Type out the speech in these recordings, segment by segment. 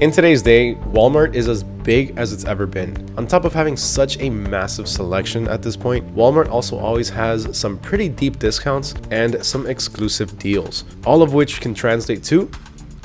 In today's day, Walmart is as big as it's ever been. On top of having such a massive selection at this point, Walmart also always has some pretty deep discounts and some exclusive deals, all of which can translate to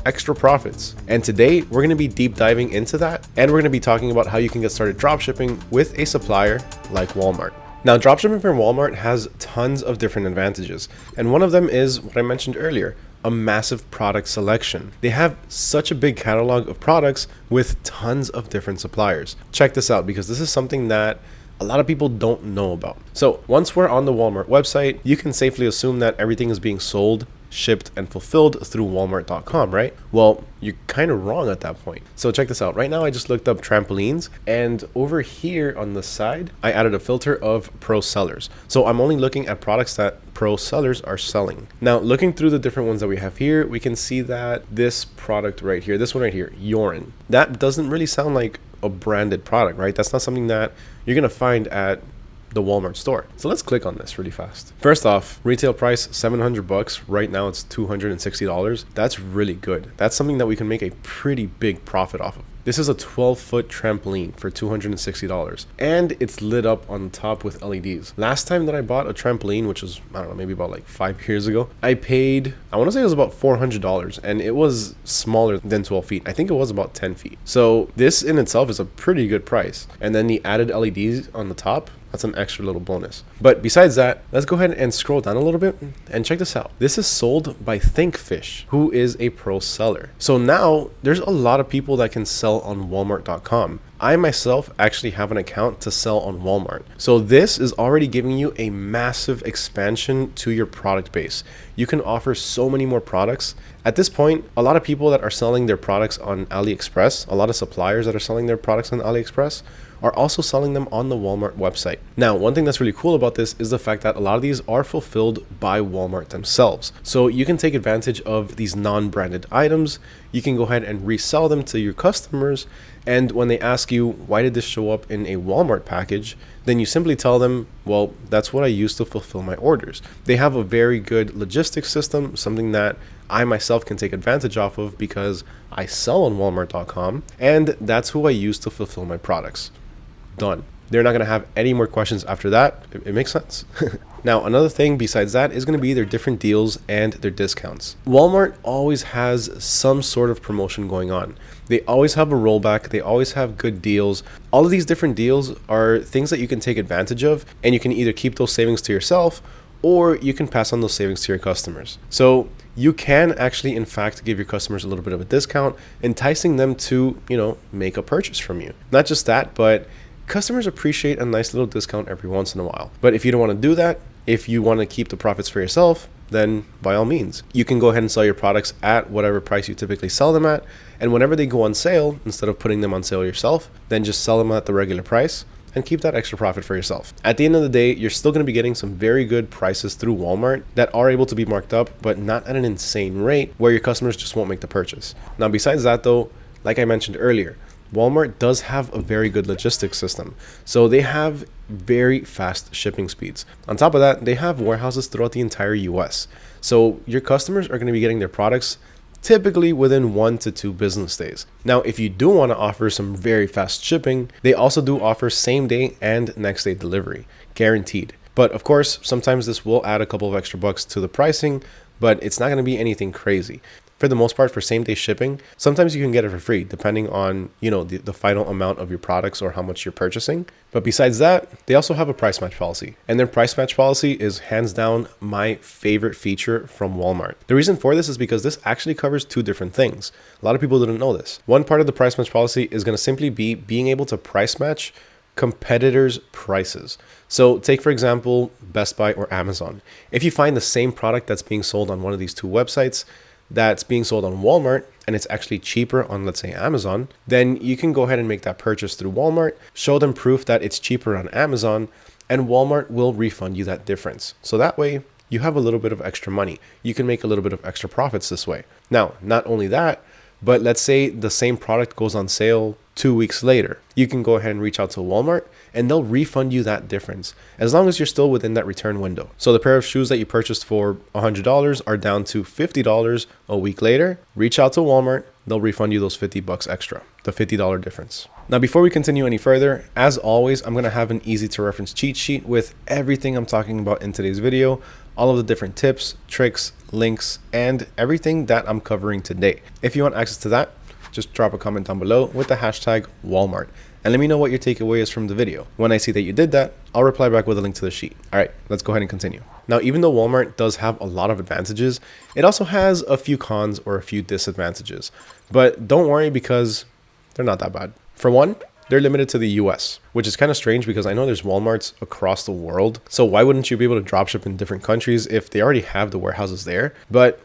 extra profits. And today we're going to be deep diving into that, and we're going to be talking about how you can get started dropshipping with a supplier like Walmart. Now, dropshipping from Walmart has tons of different advantages, and one of them is what I mentioned earlier, a massive product selection. They have such a big catalog of products with tons of different suppliers. Check this out, because this is something that a lot of people don't know about. So once we're on the Walmart website, you can safely assume that everything is being sold, shipped, and fulfilled through walmart.com, right? Well, you're kind of wrong at that point. So check this out. Right now, I just looked up trampolines, and over here on the side, I added a filter of pro sellers. So I'm only looking at products that pro sellers are selling. Now, looking through the different ones that we have here, we can see that this product right here, this one right here, Yorin, that doesn't really sound like a branded product, right? That's not something that you're gonna find at the Walmart store. So let's click on this really fast. First off, retail price $700. Right now it's $260. That's really good. That's something that we can make a pretty big profit off of. This is a 12-foot trampoline for $260, and it's lit up on top with LEDs. Last time that I bought a trampoline, which was, I don't know, maybe about like 5 years ago, I paid, I want to say it was about $400, and it was smaller than 12 feet. I think it was about 10 feet. So this in itself is a pretty good price. And then the added LEDs on the top, that's an extra little bonus. But besides that, let's go ahead and scroll down a little bit and check this out. This is sold by Thinkfish, who is a pro seller. So now there's a lot of people that can sell on walmart.com. I myself actually have an account to sell on Walmart. So this is already giving you a massive expansion to your product base. You can offer so many more products. At this point, a lot of people that are selling their products on AliExpress, a lot of suppliers that are selling their products on AliExpress, are also selling them on the Walmart website. Now, one thing that's really cool about this is the fact that a lot of these are fulfilled by Walmart themselves. So you can take advantage of these non-branded items. You can go ahead and resell them to your customers. And when they ask you, why did this show up in a Walmart package? Then you simply tell them, well, that's what I use to fulfill my orders. They have a very good logistics system, something that I myself can take advantage off of because I sell on walmart.com, and that's who I use to fulfill my products. Done. They're not going to have any more questions after that. It makes sense. Now, another thing besides that is going to be their different deals and their discounts. Walmart always has some sort of promotion going on. They always have a rollback. They always have good deals. All of these different deals are things that you can take advantage of, and you can either keep those savings to yourself or you can pass on those savings to your customers. So you can actually, in fact, give your customers a little bit of a discount, enticing them to, make a purchase from you. Not just that, but customers appreciate a nice little discount every once in a while. But if you don't want to do that, if you want to keep the profits for yourself, then by all means, you can go ahead and sell your products at whatever price you typically sell them at. And whenever they go on sale, instead of putting them on sale yourself, then just sell them at the regular price and keep that extra profit for yourself. At the end of the day, you're still going to be getting some very good prices through Walmart that are able to be marked up, but not at an insane rate where your customers just won't make the purchase. Now, besides that though, like I mentioned earlier, Walmart does have a very good logistics system. So they have very fast shipping speeds. On top of that, they have warehouses throughout the entire US. So your customers are going to be getting their products typically within 1 to 2 business days. Now, if you do want to offer some very fast shipping, they also do offer same day and next day delivery, guaranteed. But of course, sometimes this will add a couple of extra bucks to the pricing, but it's not going to be anything crazy. For the most part, for same-day shipping, sometimes you can get it for free, depending on, the final amount of your products or how much you're purchasing. But besides that, they also have a price match policy. And their price match policy is hands down my favorite feature from Walmart. The reason for this is because this actually covers 2 different things. A lot of people didn't know this. One part of the price match policy is going to simply be being able to price match competitors' prices. So take, for example, Best Buy or Amazon. If you find the same product that's being sold on one of these 2 websites that's being sold on Walmart and it's actually cheaper on, let's say, Amazon, then you can go ahead and make that purchase through Walmart, show them proof that it's cheaper on Amazon, and Walmart will refund you that difference. So that way you have a little bit of extra money. You can make a little bit of extra profits this way. Now, not only that, but let's say the same product goes on sale 2 weeks later. You can go ahead and reach out to Walmart and they'll refund you that difference as long as you're still within that return window. So the pair of shoes that you purchased for $100 are down to $50 a week later. Reach out to Walmart, they'll refund you those 50 bucks extra, the $50 difference. Now, before we continue any further, as always, I'm going to have an easy to reference cheat sheet with everything I'm talking about in today's video, all of the different tips, tricks, links, and everything that I'm covering today. If you want access to that, just drop a comment down below with the hashtag Walmart and let me know what your takeaway is from the video. When I see that you did that, I'll reply back with a link to the sheet. All right, let's go ahead and continue. Now, even though Walmart does have a lot of advantages, it also has a few cons or a few disadvantages. But don't worry because they're not that bad. For one, they're limited to the US, which is kind of strange because I know there's Walmarts across the world. So why wouldn't you be able to dropship in different countries if they already have the warehouses there? But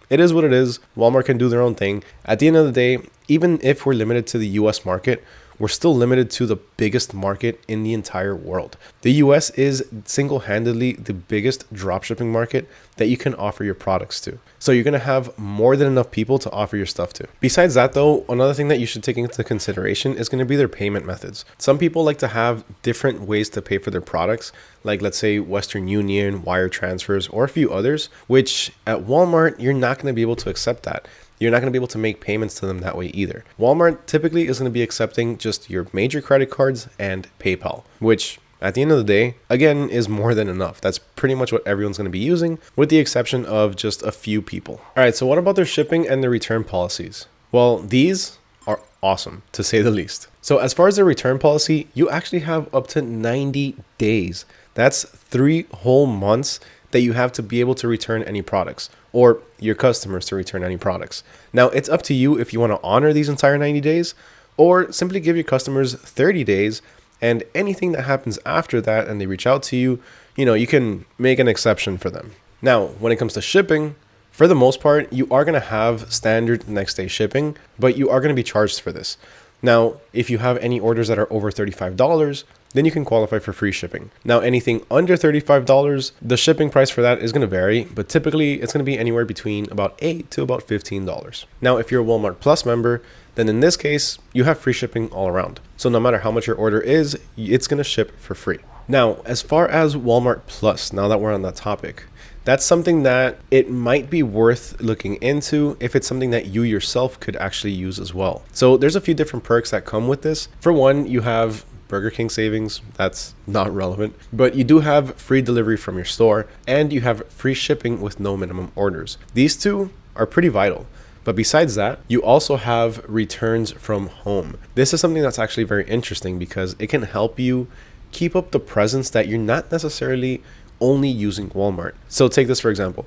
it is what it is. Walmart can do their own thing. At the end of the day, even if we're limited to the US market, we're still limited to the biggest market in the entire world. The US is single-handedly the biggest dropshipping market that you can offer your products to. So you're going to have more than enough people to offer your stuff to. Besides that though, another thing that you should take into consideration is going to be their payment methods. Some people like to have different ways to pay for their products, like let's say Western Union, wire transfers, or a few others, which at Walmart, you're not going to be able to accept that. You're not going to be able to make payments to them that way either. Walmart typically is going to be accepting just your major credit cards and PayPal, which at the end of the day, again, is more than enough. That's pretty much what everyone's going to be using, with the exception of just a few people. All right, so what about their shipping and their return policies? Well, these are awesome, to say the least. So as far as their return policy, you actually have up to 90 days. That's 3 whole months that you have to be able to return any products, or your customers to return any products. Now, it's up to you if you want to honor these entire 90 days, or simply give your customers 30 days, and anything that happens after that and they reach out to you, you can make an exception for them. Now, when it comes to shipping, for the most part, you are going to have standard next day shipping, but you are going to be charged for this. Now, if you have any orders that are over $35, then you can qualify for free shipping. Now, anything under $35, the shipping price for that is going to vary, but typically it's going to be anywhere between about $8 to about $15. Now, if you're a Walmart Plus member, then in this case, you have free shipping all around. So no matter how much your order is, it's going to ship for free. Now, as far as Walmart Plus, now that we're on that topic, that's something that it might be worth looking into if it's something that you yourself could actually use as well. So there's a few different perks that come with this. For one, you have Burger King savings. That's not relevant, but you do have free delivery from your store and you have free shipping with no minimum orders. These two are pretty vital. But besides that, you also have returns from home. This is something that's actually very interesting because it can help you keep up the presence that you're not necessarily only using Walmart. So take this for example.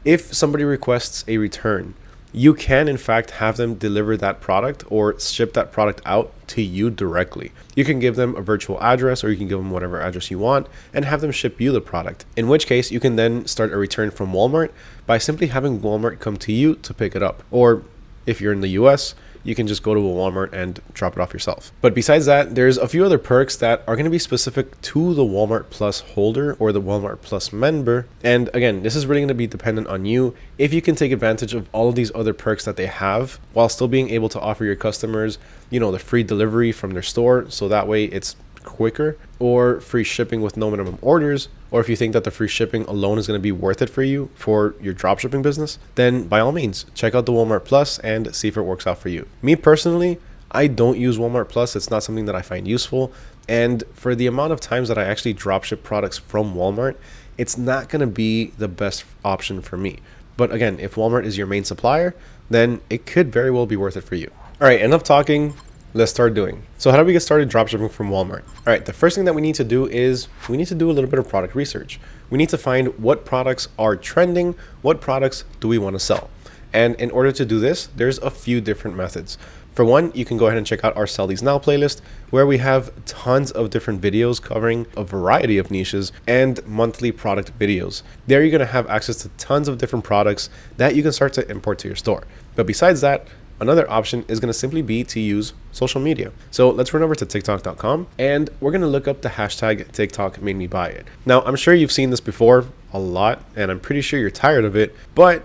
If somebody requests a return, you can in fact have them deliver that product or ship that product out to you directly. You can give them a virtual address or you can give them whatever address you want and have them ship you the product. In which case you can then start a return from Walmart by simply having Walmart come to you to pick it up. Or if you're in the US, you can just go to a Walmart and drop it off yourself. But besides that, there's a few other perks that are going to be specific to the Walmart Plus holder or the Walmart Plus member. And again, this is really going to be dependent on you if you can take advantage of all of these other perks that they have while still being able to offer your customers, the free delivery from their store. So that way it's quicker, or free shipping with no minimum orders. Or if you think that the free shipping alone is going to be worth it for you for your dropshipping business, then by all means, check out the Walmart Plus and see if it works out for you. Me personally, I don't use Walmart Plus. It's not something that I find useful. And for the amount of times that I actually dropship products from Walmart, it's not going to be the best option for me. But again, if Walmart is your main supplier, then it could very well be worth it for you. All right, enough talking. Let's start doing. So how do we get started dropshipping from Walmart? All right, the first thing that we need to do is we need to do a little bit of product research. We need to find what products are trending, what products do we want to sell. And in order to do this, there's a few different methods. For one, you can go ahead and check out our Sell These Now playlist, where we have tons of different videos covering a variety of niches and monthly product videos. There you're going to have access to tons of different products that you can start to import to your store. But besides that, another option is going to simply be to use social media. So let's run over to TikTok.com and we're going to look up the hashtag TikTok made me buy it. Now, I'm sure you've seen this before a lot, and I'm pretty sure you're tired of it, but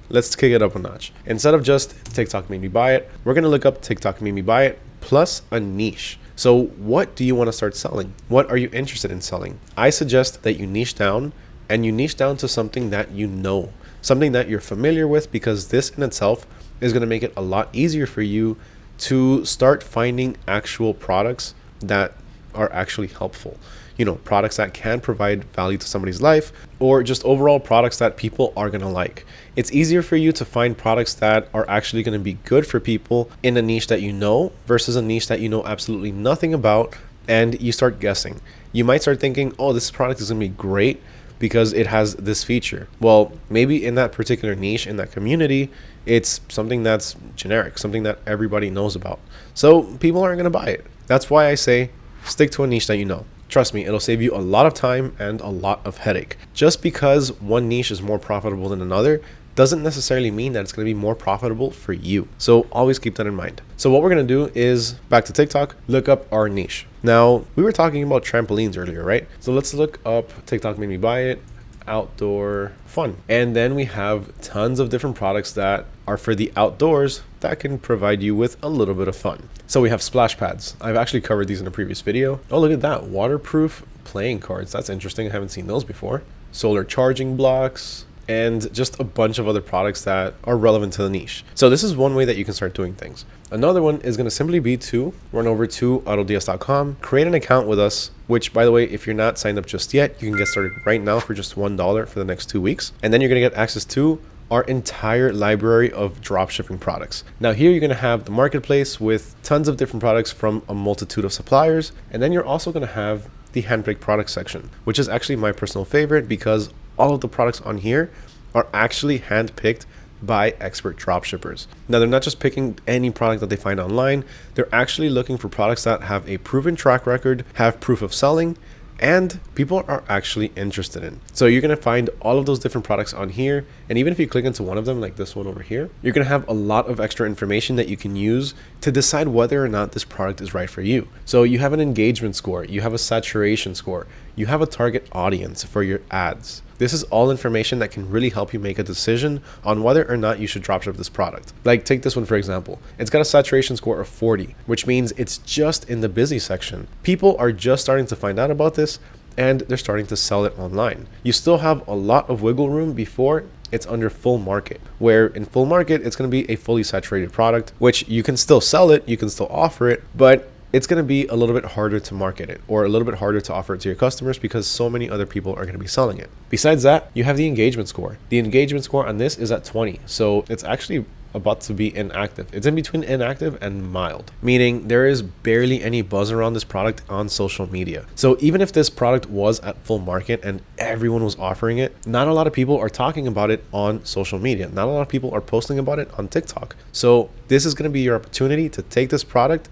let's kick it up a notch. Instead of just TikTok made me buy it, we're going to look up TikTok made me buy it plus a niche. So what do you want to start selling? What are you interested in selling? I suggest that you niche down, and you niche down to something that you know, something that you're familiar with, because this in itself is going to make it a lot easier for you to start finding actual products that are actually helpful. You know, products that can provide value to somebody's life, or just overall products that people are going to like. It's easier for you to find products that are actually going to be good for people in a niche that you know versus a niche that you know absolutely nothing about, and you start guessing. You might start thinking, oh, this product is going to be great because it has this feature. Well, maybe in that particular niche, in that community, it's something that's generic, something that everybody knows about. So people aren't going to buy it. That's why I say stick to a niche that you know. Trust me, it'll save you a lot of time and a lot of headache. Just because one niche is more profitable than another doesn't necessarily mean that it's going to be more profitable for you. So always keep that in mind. So what we're going to do is, back to TikTok, look up our niche. Now, we were talking about trampolines earlier, right? So let's look up TikTok made me buy it, outdoor fun. And then we have tons of different products that are for the outdoors that can provide you with a little bit of fun. So we have splash pads. I've actually covered these in a previous video. Oh, look at that. Waterproof playing cards. That's interesting. I haven't seen those before. Solar charging blocks, and just a bunch of other products that are relevant to the niche. So this is one way that you can start doing things. Another one is going to simply be to run over to AutoDS.com, create an account with us, which, by the way, if you're not signed up just yet, you can get started right now for just $1 for the next 2 weeks. And then you're going to get access to our entire library of dropshipping products. Now here you're going to have the marketplace with tons of different products from a multitude of suppliers. And then you're also going to have the handpicked product section, which is actually my personal favorite because all of the products on here are actually handpicked by expert dropshippers. Now, they're not just picking any product that they find online. They're actually looking for products that have a proven track record, have proof of selling, and people are actually interested in. So you're going to find all of those different products on here. And even if you click into one of them, like this one over here, you're going to have a lot of extra information that you can use to decide whether or not this product is right for you. So you have an engagement score, you have a saturation score, you have a target audience for your ads. This is all information that can really help you make a decision on whether or not you should dropship this product. Like take this one, for example. It's got a saturation score of 40, which means it's just in the busy section. People are just starting to find out about this and they're starting to sell it online. You still have a lot of wiggle room before it's under full market, where in full market, it's going to be a fully saturated product, which you can still sell it, you can still offer it, but it's going to be a little bit harder to market it or a little bit harder to offer it to your customers because so many other people are going to be selling it. Besides that, you have the engagement score. The engagement score on this is at 20. So it's actually about to be inactive. It's in between inactive and mild, meaning there is barely any buzz around this product on social media. So even if this product was at full market and everyone was offering it, not a lot of people are talking about it on social media. Not a lot of people are posting about it on TikTok. So this is going to be your opportunity to take this product,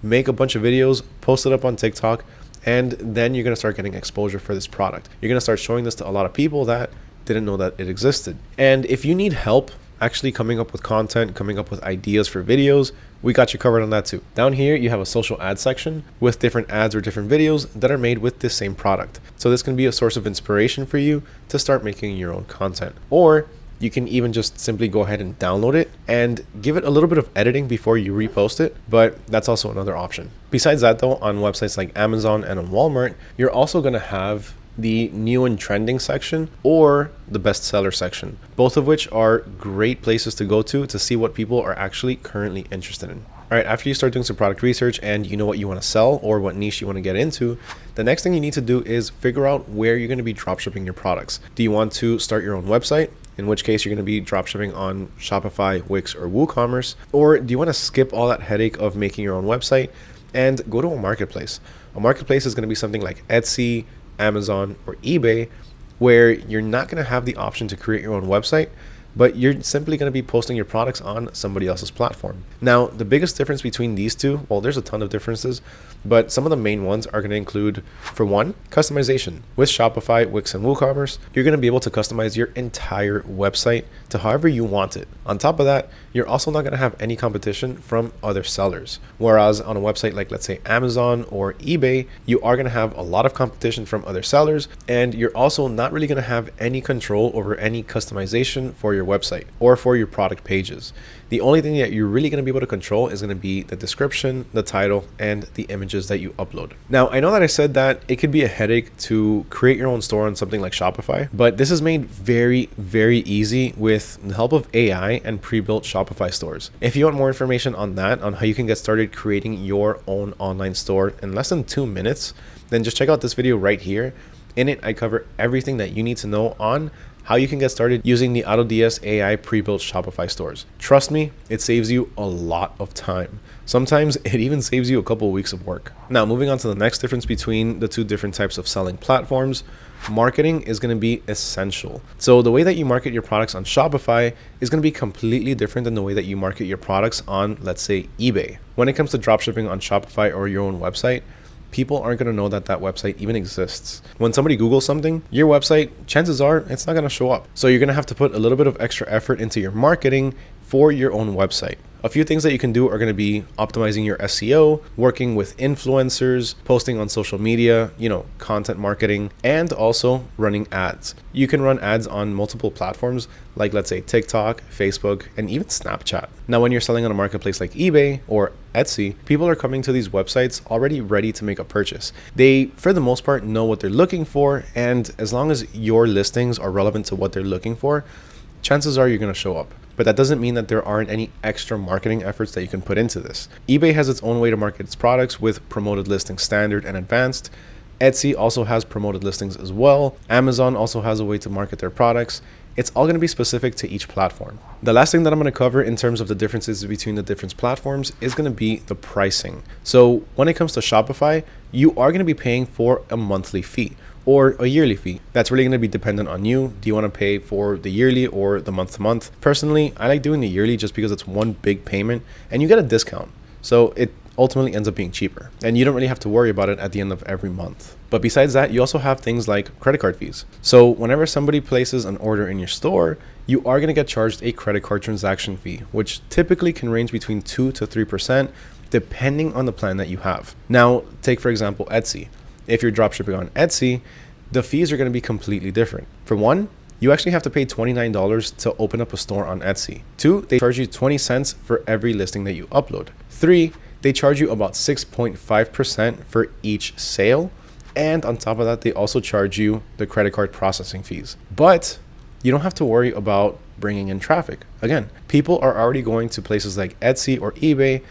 make a bunch of videos, post it up on TikTok, and then you're going to start getting exposure for this product. You're going to start showing this to a lot of people that didn't know that it existed. And if you need help actually coming up with content, coming up with ideas for videos, we got you covered on that too. Down here, you have a social ad section with different ads or different videos that are made with this same product. So this can be a source of inspiration for you to start making your own content. Or you can even just simply go ahead and download it and give it a little bit of editing before you repost it, but that's also another option. Besides that though, on websites like Amazon and on Walmart, you're also going to have the new and trending section or the bestseller section, both of which are great places to go to see what people are actually currently interested in. All right, after you start doing some product research and you know what you want to sell or what niche you want to get into, the next thing you need to do is figure out where you're going to be dropshipping your products. Do you want to start your own website? In which case you're going to be dropshipping on Shopify, Wix, or WooCommerce? Or do you want to skip all that headache of making your own website and go to a marketplace? A marketplace is going to be something like Etsy, Amazon, or eBay, where you're not going to have the option to create your own website, but you're simply going to be posting your products on somebody else's platform. Now, the biggest difference between these two, well, there's a ton of differences, but some of the main ones are going to include, for one, customization. With Shopify, Wix, and WooCommerce, you're going to be able to customize your entire website to however you want it. On top of that, you're also not going to have any competition from other sellers. Whereas on a website like, let's say, Amazon or eBay, you are going to have a lot of competition from other sellers, and you're also not really going to have any control over any customization for your your website or for your product pages. The only thing that you're really going to be able to control is going to be the description, the title, and the images that you upload. Now, I know that I said that it could be a headache to create your own store on something like Shopify, but this is made very, very easy with the help of AI and pre-built Shopify stores. If you want more information on that, on how you can get started creating your own online store in less than 2 minutes, then just check out this video right here. In it, I cover everything that you need to know on how you can get started using the AutoDS AI pre-built Shopify stores. Trust me, it saves you a lot of time. Sometimes it even saves you a couple of weeks of work. Now, moving on to the next difference between the two different types of selling platforms, marketing is going to be essential. So the way that you market your products on Shopify is going to be completely different than the way that you market your products on, let's say, eBay. When it comes to dropshipping on Shopify or your own website, people aren't going to know that that website even exists. When somebody Googles something, your website, chances are it's not going to show up. So you're going to have to put a little bit of extra effort into your marketing for your own website. A few things that you can do are going to be optimizing your SEO, working with influencers, posting on social media, content marketing, and also running ads. You can run ads on multiple platforms like, let's say, TikTok, Facebook, and even Snapchat. Now, when you're selling on a marketplace like eBay or Etsy, people are coming to these websites already ready to make a purchase. They, for the most part, know what they're looking for, and as long as your listings are relevant to what they're looking for, chances are you're going to show up. But that doesn't mean that there aren't any extra marketing efforts that you can put into this. eBay has its own way to market its products with promoted listings standard and advanced. Etsy also has promoted listings as well. Amazon also has a way to market their products. It's all going to be specific to each platform. The last thing that I'm going to cover in terms of the differences between the different platforms is going to be the pricing. So when it comes to Shopify, you are going to be paying for a monthly fee or a yearly fee. That's really going to be dependent on you. Do you want to pay for the yearly or the month to month? Personally, I like doing the yearly just because it's one big payment and you get a discount. So it ultimately ends up being cheaper and you don't really have to worry about it at the end of every month. But besides that, you also have things like credit card fees. So whenever somebody places an order in your store, you are going to get charged a credit card transaction fee, which typically can range between 2 to 3% depending on the plan that you have. Now, take for example, Etsy. If you're dropshipping on Etsy, the fees are going to be completely different. For one, you actually have to pay $29 to open up a store on Etsy. 2, they charge you 20 cents for every listing that you upload. 3, they charge you about 6.5% for each sale. And on top of that, they also charge you the credit card processing fees. But you don't have to worry about bringing in traffic. Again, people are already going to places like Etsy or eBay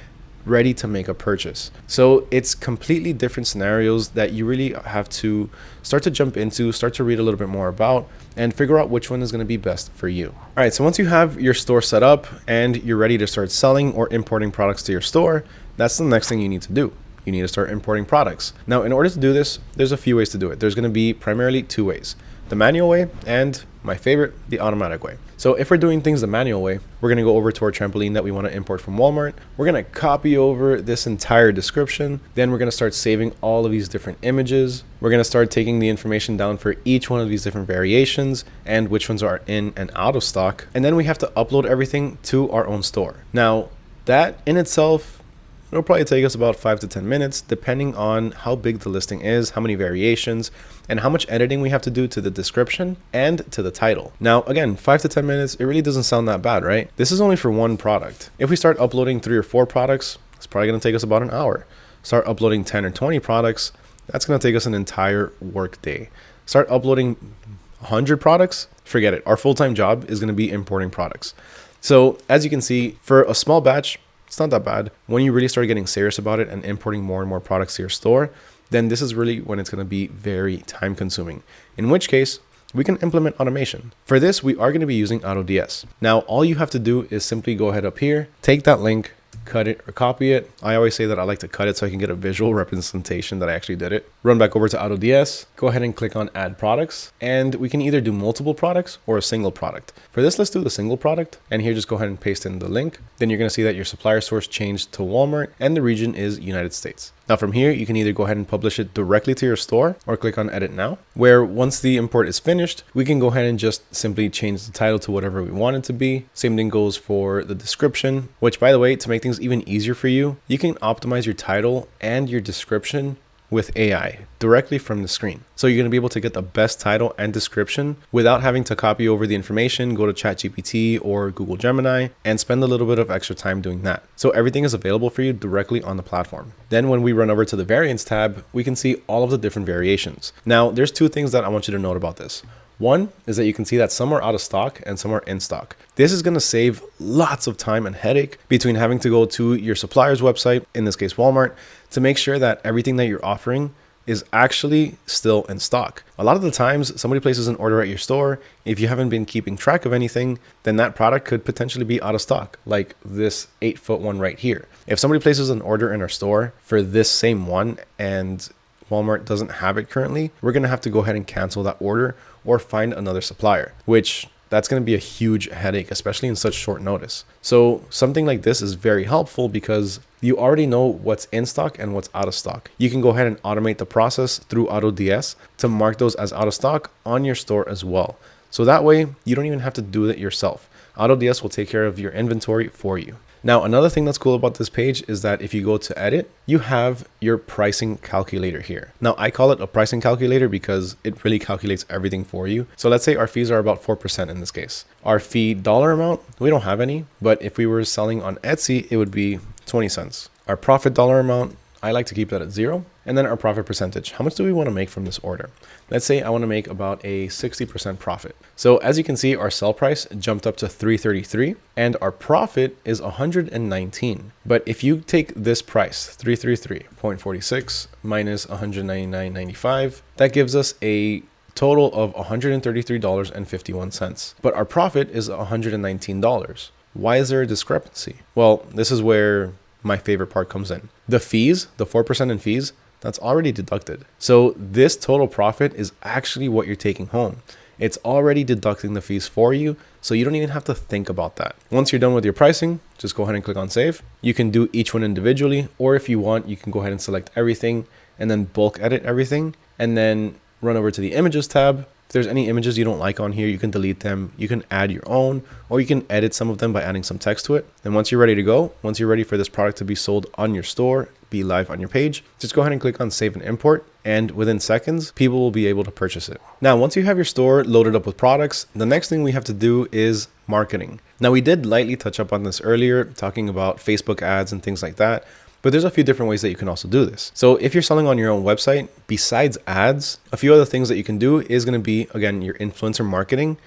ready to make a purchase. So it's completely different scenarios that you really have to start to jump into, start to read a little bit more about, and figure out which one is going to be best for you. All right, so once you have your store set up and you're ready to start selling or importing products to your store, that's the next thing you need to do. You need to start importing products. Now, in order to do this, there's a few ways to do it. There's going to be primarily 2 ways. The manual way and my favorite, the automatic way. So if we're doing things the manual way, we're going to go over to our trampoline that we want to import from Walmart. We're going to copy over this entire description. Then we're going to start saving all of these different images. We're going to start taking the information down for each one of these different variations and which ones are in and out of stock. And then we have to upload everything to our own store. Now, that in itself, it'll probably take us about 5 to 10 minutes, depending on how big the listing is, how many variations, and how much editing we have to do to the description and to the title. Now, again, 5 to 10 minutes, it really doesn't sound that bad, right? This is only for one product. If we start uploading 3 or 4 products, it's probably going to take us about an hour. Start uploading 10 or 20 products, that's going to take us an entire work day. Start uploading 100 products, forget it. Our full-time job is going to be importing products. So as you can see, for a small batch, it's not that bad. When you really start getting serious about it and importing more and more products to your store, then this is really when it's going to be very time consuming. In which case, we can implement automation. For this, we are going to be using AutoDS. Now, all you have to do is simply go ahead up here, take that link, cut it or copy it. I always say that I like to cut it so I can get a visual representation that I actually did it. Run back over to AutoDS, go ahead and click on add products, and we can either do multiple products or a single product. For this, let's do the single product, and here just go ahead and paste in the link. Then you're going to see that your supplier source changed to Walmart and the region is United States. Now from here, you can either go ahead and publish it directly to your store or click on edit now, where once the import is finished, we can go ahead and just simply change the title to whatever we want it to be. Same thing goes for the description, which by the way, to make things even easier for you, you can optimize your title and your description with AI directly from the screen. So you're going to be able to get the best title and description without having to copy over the information, go to ChatGPT or Google Gemini, and spend a little bit of extra time doing that. So everything is available for you directly on the platform. Then when we run over to the variants tab, we can see all of the different variations. Now, there's two things that I want you to note about this. One is that you can see that some are out of stock and some are in stock. This is going to save lots of time and headache between having to go to your supplier's website, in this case Walmart, to make sure that everything that you're offering is actually still in stock. A lot of the times somebody places an order at your store. If you haven't been keeping track of anything, then that product could potentially be out of stock, like this 8-foot one right here. If somebody places an order in our store for this same one and Walmart doesn't have it currently, we're going to have to go ahead and cancel that order or find another supplier, which that's going to be a huge headache, especially in such short notice. So something like this is very helpful because you already know what's in stock and what's out of stock. You can go ahead and automate the process through AutoDS to mark those as out of stock on your store as well. So that way you don't even have to do it yourself. AutoDS will take care of your inventory for you. Now, another thing that's cool about this page is that if you go to edit, you have your pricing calculator here. Now, I call it a pricing calculator because it really calculates everything for you. So let's say our fees are about 4% in this case. Our fee dollar amount, we don't have any, but if we were selling on Etsy, it would be 20 cents. Our profit dollar amount, I like to keep that at 0. And then our profit percentage. How much do we want to make from this order? Let's say I want to make about a 60% profit. So as you can see, our sell price jumped up to $333 and our profit is $119. But if you take this price, $333.46 minus $199.95, that gives us a total of $133.51. But our profit is $119. Why is there a discrepancy? Well, this is where my favorite part comes in. The fees, the 4% in fees, that's already deducted. So this total profit is actually what you're taking home. It's already deducting the fees for you, so you don't even have to think about that. Once you're done with your pricing, just go ahead and click on save. You can do each one individually, or if you want, you can go ahead and select everything and then bulk edit everything and then run over to the images tab. If there's any images you don't like on here, you can delete them. You can add your own, or you can edit some of them by adding some text to it. And once you're ready to go, once you're ready for this product to be sold on your store, be live on your page, just go ahead and click on save and import. And within seconds, people will be able to purchase it. Now, once you have your store loaded up with products, the next thing we have to do is marketing. Now, we did lightly touch up on this earlier, talking about Facebook ads and things like that. But there's a few different ways that you can also do this. So if you're selling on your own website, besides ads, a few other things that you can do is going to be, again, your influencer marketing,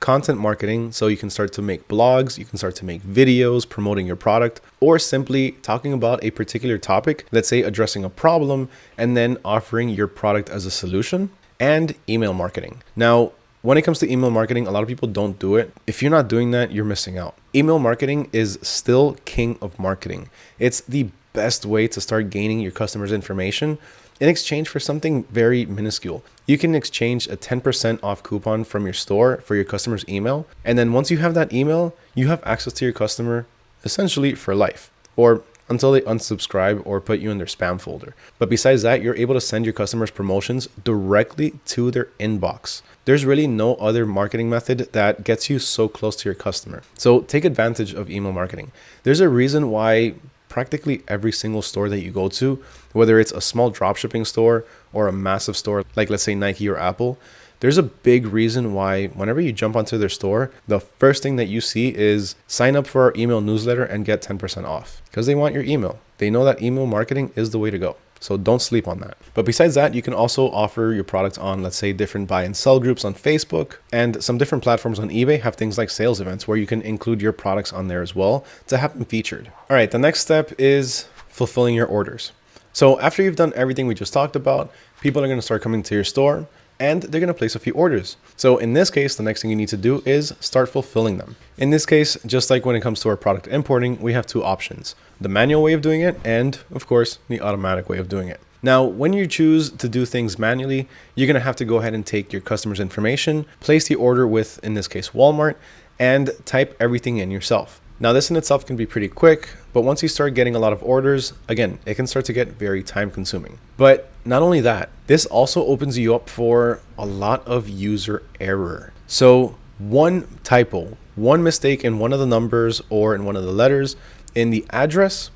content marketing. So you can start to make blogs, you can start to make videos promoting your product, or simply talking about a particular topic, let's say addressing a problem, and then offering your product as a solution, and email marketing. Now, when it comes to email marketing, a lot of people don't do it. If you're not doing that, you're missing out. Email marketing is still king of marketing. It's the best way to start gaining your customers' information in exchange for something very minuscule. You can exchange a 10% off coupon from your store for your customer's email. And then once you have that email, you have access to your customer essentially for life, or until they unsubscribe or put you in their spam folder. But besides that, you're able to send your customers promotions directly to their inbox. There's really no other marketing method that gets you so close to your customer. So take advantage of email marketing. There's a reason why practically every single store that you go to, whether it's a small dropshipping store or a massive store like, let's say, Nike or Apple, there's a big reason why whenever you jump onto their store, the first thing that you see is sign up for our email newsletter and get 10% off, because they want your email. They know that email marketing is the way to go. So don't sleep on that. But besides that, you can also offer your product on, let's say, different buy and sell groups on Facebook, and some different platforms on eBay have things like sales events where you can include your products on there as well to have them featured. All right, the next step is fulfilling your orders. So after you've done everything we just talked about, people are going to start coming to your store and they're going to place a few orders. So in this case, the next thing you need to do is start fulfilling them. In this case, just like when it comes to our product importing, we have two options: the manual way of doing it and, of course, the automatic way of doing it. Now, when you choose to do things manually, you're going to have to go ahead and take your customer's information, place the order with, in this case, Walmart, and type everything in yourself. Now, this in itself can be pretty quick, but once you start getting a lot of orders, again, it can start to get very time consuming. But not only that, this also opens you up for a lot of user error. So one typo, one mistake in one of the numbers or in one of the letters in the address,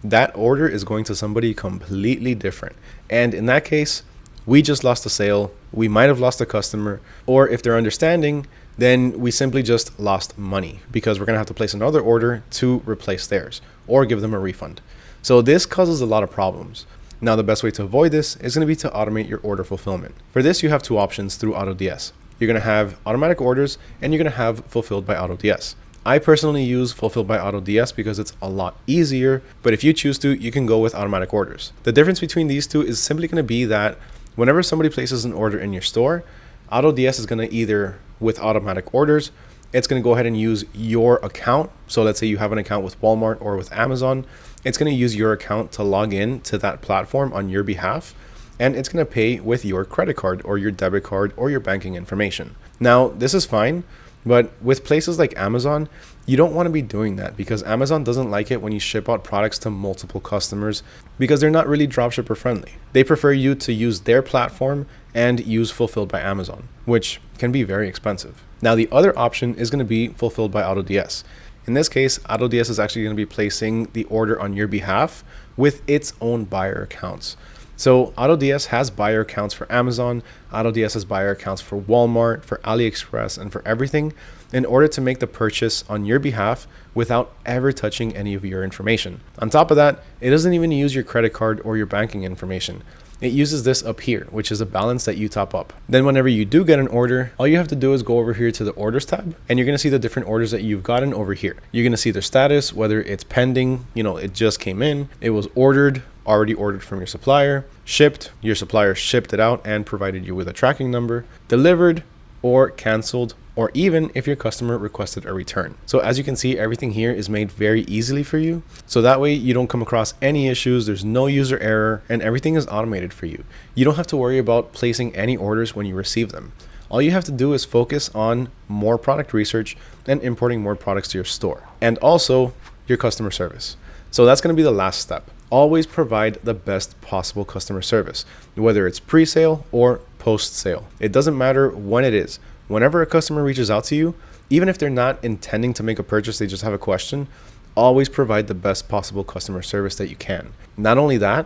that order is going to somebody completely different. And in that case, we just lost a sale, we might have lost a customer, or if they're understanding, then we simply just lost money because we're gonna have to place another order to replace theirs or give them a refund. So this causes a lot of problems. Now, the best way to avoid this is gonna be to automate your order fulfillment. For this, you have two options through AutoDS. You're gonna have automatic orders and you're gonna have fulfilled by AutoDS. I personally use fulfilled by AutoDS because it's a lot easier, but if you choose to, you can go with automatic orders. The difference between these two is simply gonna be that whenever somebody places an order in your store, AutoDS is going to either, with automatic orders, it's going to go ahead and use your account. So let's say you have an account with Walmart or with Amazon, it's going to use your account to log in to that platform on your behalf, and it's going to pay with your credit card or your debit card or your banking information. Now, this is fine, but with places like Amazon, you don't want to be doing that because Amazon doesn't like it when you ship out products to multiple customers because they're not really dropshipper friendly. They prefer you to use their platform and use fulfilled by Amazon, which can be very expensive. Now, the other option is going to be fulfilled by AutoDS. In this case, AutoDS is actually going to be placing the order on your behalf with its own buyer accounts. So AutoDS has buyer accounts for Amazon, AutoDS has buyer accounts for Walmart, for AliExpress, and for everything in order to make the purchase on your behalf without ever touching any of your information. On top of that, it doesn't even use your credit card or your banking information. It uses this up here, which is a balance that you top up. Then whenever you do get an order, all you have to do is go over here to the orders tab, and you're gonna see the different orders that you've gotten over here. You're gonna see their status, whether it's pending, it just came in, it was ordered, already ordered from your supplier, shipped, your supplier shipped it out and provided you with a tracking number, delivered, or canceled, or even if your customer requested a return. So as you can see, everything here is made very easily for you. So that way you don't come across any issues, there's no user error, and everything is automated for you. You don't have to worry about placing any orders when you receive them. All you have to do is focus on more product research and importing more products to your store, and also your customer service. So that's gonna be the last step. Always provide the best possible customer service, whether it's pre-sale or post-sale. It doesn't matter when it is. Whenever a customer reaches out to you, even if they're not intending to make a purchase, they just have a question, always provide the best possible customer service that you can. Not only that,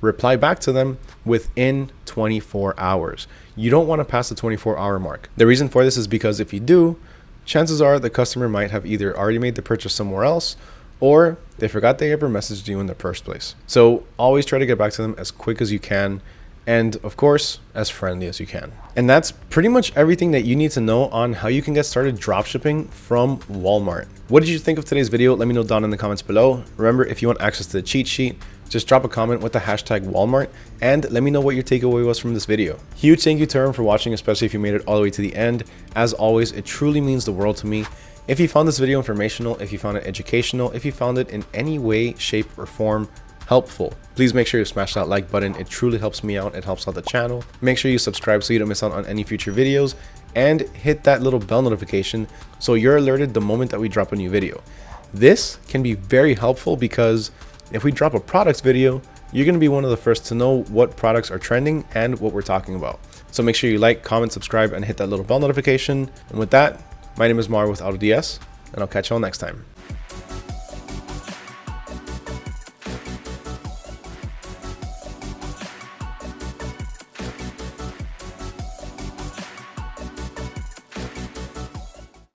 reply back to them within 24 hours. You don't want to pass the 24-hour mark. The reason for this is because if you do, chances are the customer might have either already made the purchase somewhere else or they forgot they ever messaged you in the first place. So always try to get back to them as quick as you can, and of course, as friendly as you can. And that's pretty much everything that you need to know on how you can get started dropshipping from Walmart. What did you think of today's video? Let me know down in the comments below. Remember, if you want access to the cheat sheet, just drop a comment with the hashtag Walmart and let me know what your takeaway was from this video. Huge thank you to everyone for watching, especially if you made it all the way to the end. As always, it truly means the world to me. If you found this video informational, if you found it educational, if you found it in any way, shape, or form helpful, please make sure you smash that like button. It truly helps me out. It helps out the channel. Make sure you subscribe so you don't miss out on any future videos, and hit that little bell notification so you're alerted the moment that we drop a new video. This can be very helpful because if we drop a products video, you're going to be one of the first to know what products are trending and what we're talking about. So make sure you like, comment, subscribe, and hit that little bell notification. And with that, my name is Mar with AutoDS, and I'll catch you all next time.